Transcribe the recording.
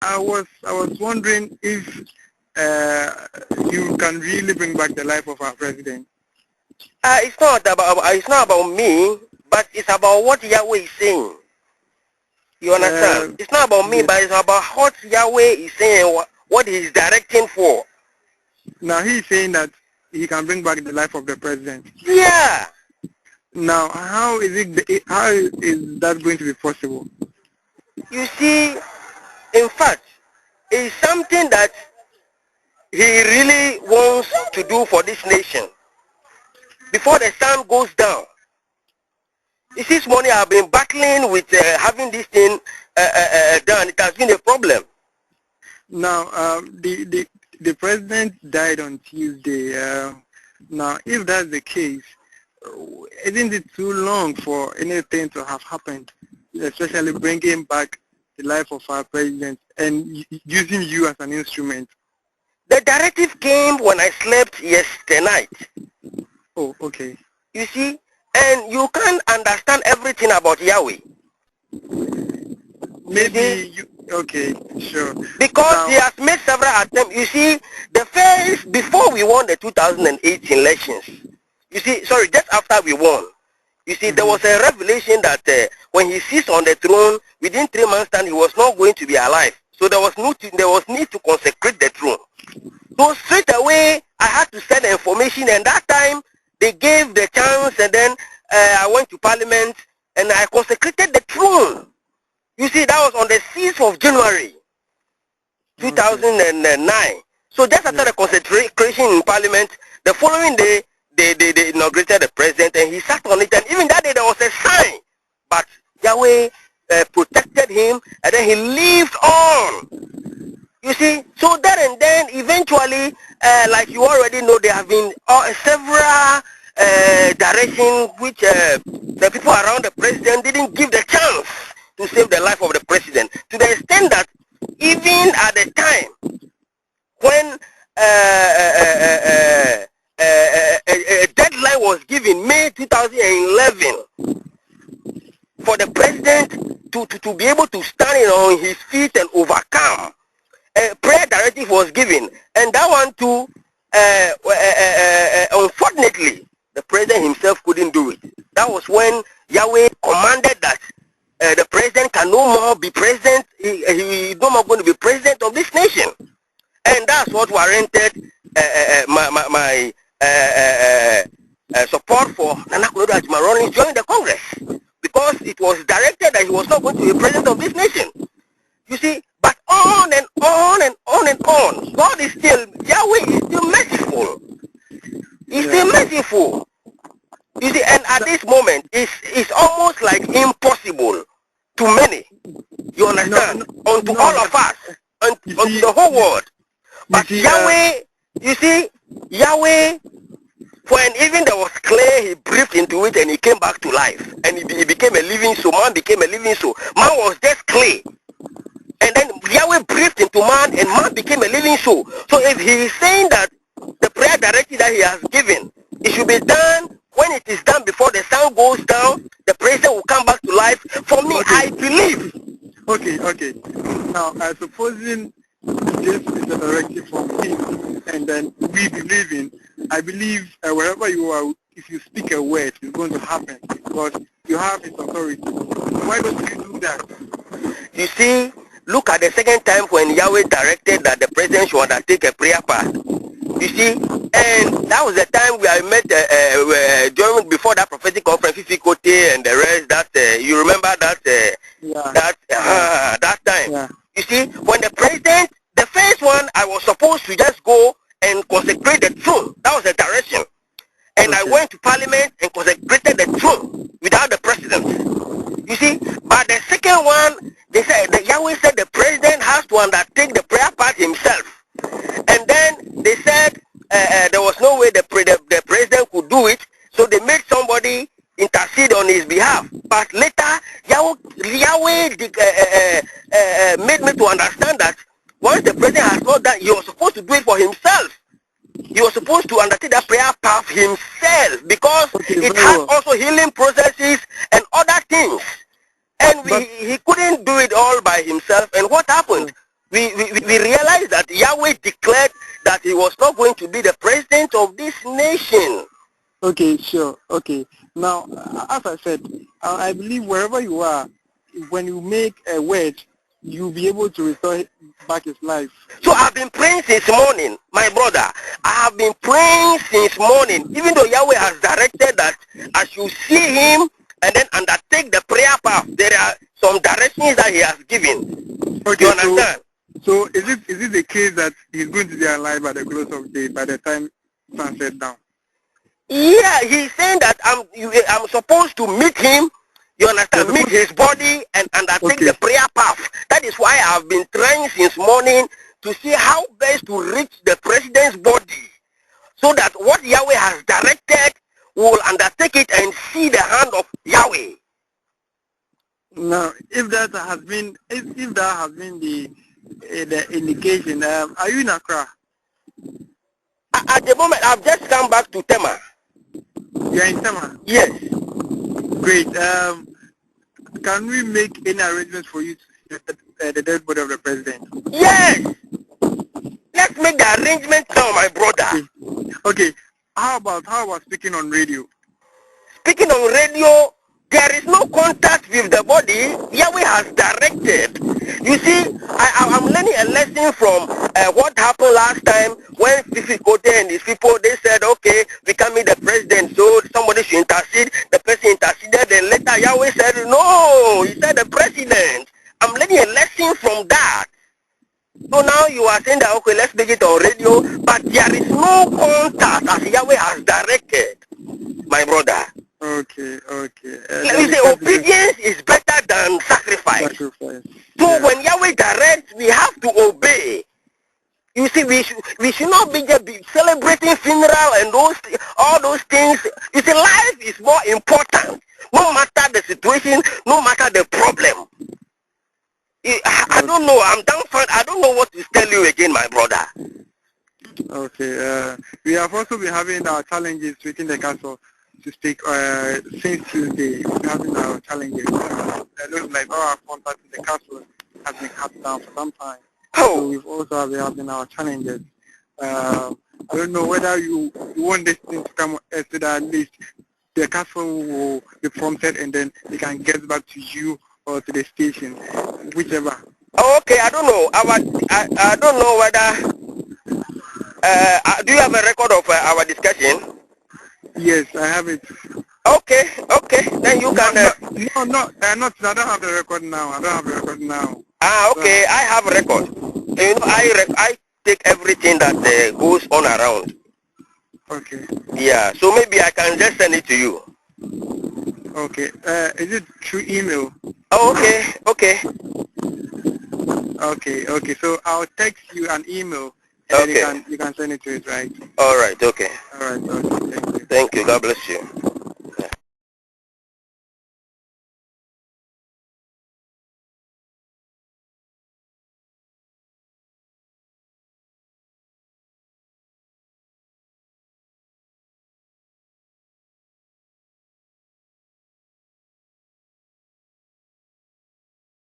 I was wondering if you can really bring back the life of our president. It's not about me, but it's about what Yahweh is saying. You understand? It's not about me, but it's about what Yahweh is saying, what he is directing for. Now he is saying that he can bring back the life of the president. Yeah. Now, how is that going to be possible? You see, in fact, it's something that he really wants to do for this nation before the sun goes down. You see, this morning I've been battling with having this thing done. It has been a problem. Now, the president died on Tuesday. Now, if that's the case, isn't it too long for anything to have happened, especially bringing back the life of our president and using you as an instrument? The directive came when I slept yesterday night. Oh, okay. You see, and you can't understand everything about Yahweh. Maybe okay, sure. Because now, he has made several attempts. You see, before we won the 2008 elections, you see, sorry, just after we won, you see, there was a revelation that when he sits on the throne, within 3 months' time, he was not going to be alive. So there was need to consecrate the throne. So straight away, I had to send the information, and that time, they gave the chance, and then I went to Parliament, and I consecrated the throne. You see, that was on the 6th of January, 2009. So just after the consecration in Parliament, the following day, they inaugurated the president, and he sat on it, and even that day there was a sign. But Yahweh protected him, and then he lived on. You see, so there and then, eventually, like you already know, there have been several directions which the people around the president didn't give the chance to save the life of the president, to the extent that even at the time when a deadline was given, May 2011, for the president to be able to stand on his feet and overcome, a prayer directive was given, and that one too, unfortunately, the president himself couldn't do it. That was when Yahweh commanded that the president can no more be president. He is no more going to be president of this nation, and that's what warranted my support for Nana J.E.A. joining the Congress, because it was directed that he was not going to be president of this nation. You see, but on and on and on and on, God is still, Yahweh is still merciful. He's still merciful. You see, and at this moment, it's almost like impossible to many. You understand? Unto all of us, unto the whole world. But Yahweh, you see, Yahweh, when even there was clay, he breathed into it and he came back to life. And he became a living soul. Man became a living soul. Man was just clay. And then Yahweh breathed into man, and man became a living soul. So if he is saying that the prayer directive that he has given, it should be done when it is done before the sun goes down, the president will come back to life. For me, I believe. Okay. Now, supposing this is a directive from him, and then we believe in, I believe wherever you are, if you speak a word, it's going to happen, because you have his authority. Why don't you do that? You see, look at the second time when Yahweh directed that the president should undertake a prayer fast. You see, and that was the time I met during before that prophetic conference, Fifi Kote and the rest. That you remember that that time. Yeah. You see, when the president, the first one, I was supposed to just go and consecrate the throne. That was the direction, and I went to Parliament and consecrated the throne without the president. You see, but the second one, they said the Yahweh said the president has to undertake the prayer part himself. And then they said there was no way the president could do it, so they made somebody intercede on his behalf. But later, Yahweh made me to understand that once the president has not done, he was supposed to do it for himself. He was supposed to undertake that prayer path himself, because it has also healing processes and other things. And he couldn't do it all by himself. And what happened? We that he was not going to be the president of this nation. Okay, sure. Okay. Now, as I said, I believe wherever you are, when you make a word, you'll be able to restore back his life. So I've been praying since morning, my brother. I have been praying since morning, even though Yahweh has directed that I should see him and then undertake the prayer path. There are some directions that he has given. Okay, you understand? So is it the case that he's going to be alive by the close of day, by the time sun sets down? Yeah, he's saying that I'm supposed to meet him, you understand, meet his body and undertake the prayer path. That is why I've been trying since morning to see how best to reach the president's body, so that what Yahweh has directed will undertake it and see the hand of Yahweh. Now, if that has been the indication, are you in Accra? At the moment, I've just come back to Tema. You're in Tema? Yes. Great. Can we make any arrangements for you to see the dead body of the president? Yes. Let's make the arrangement now, my brother. Okay. How about speaking on radio? Speaking on radio, there is no contact with the body. Yahweh has directed. You see, I'm learning a lesson from what happened last time when Fifi Kote and these people, they said, okay, we can meet the president, so somebody should intercede. The person interceded, and later Yahweh said, no, he said the president. I'm learning a lesson from that. So now you are saying that, okay, let's make it on radio, but there is no contact as Yahweh has directed, my brother. Okay. Let me say, obedience is better than sacrifice. So when Yahweh directs, we have to obey. You see, we should not be just celebrating funeral and all those things. You see, life is more important. No matter the situation, no matter the problem. I don't know. I'm dumbfounded. I don't know what to tell you again, my brother. Okay. We have also been having our challenges within the castle to speak since Tuesday. We're having our challenges. It looks like our contact in the castle has been cut down for some time. So we've also been having our challenges. I don't know whether you want this thing to come so that at least the castle will be prompted and then they can get back to you or to the station, whichever. Okay, I don't know. I don't know whether. Do you have a record of our discussion? Yes, I have it. Okay. Then you can. No, I don't have the record now. I don't have the record now. Okay. I have a record. You know, I take everything that goes on around. Okay. Yeah. So maybe I can just send it to you. Okay. Is it through email? Okay. Okay. So I'll text you an email. And then you can send it to it, right? All right. Okay. All right. Okay. Thank you. Thank you. God bless you.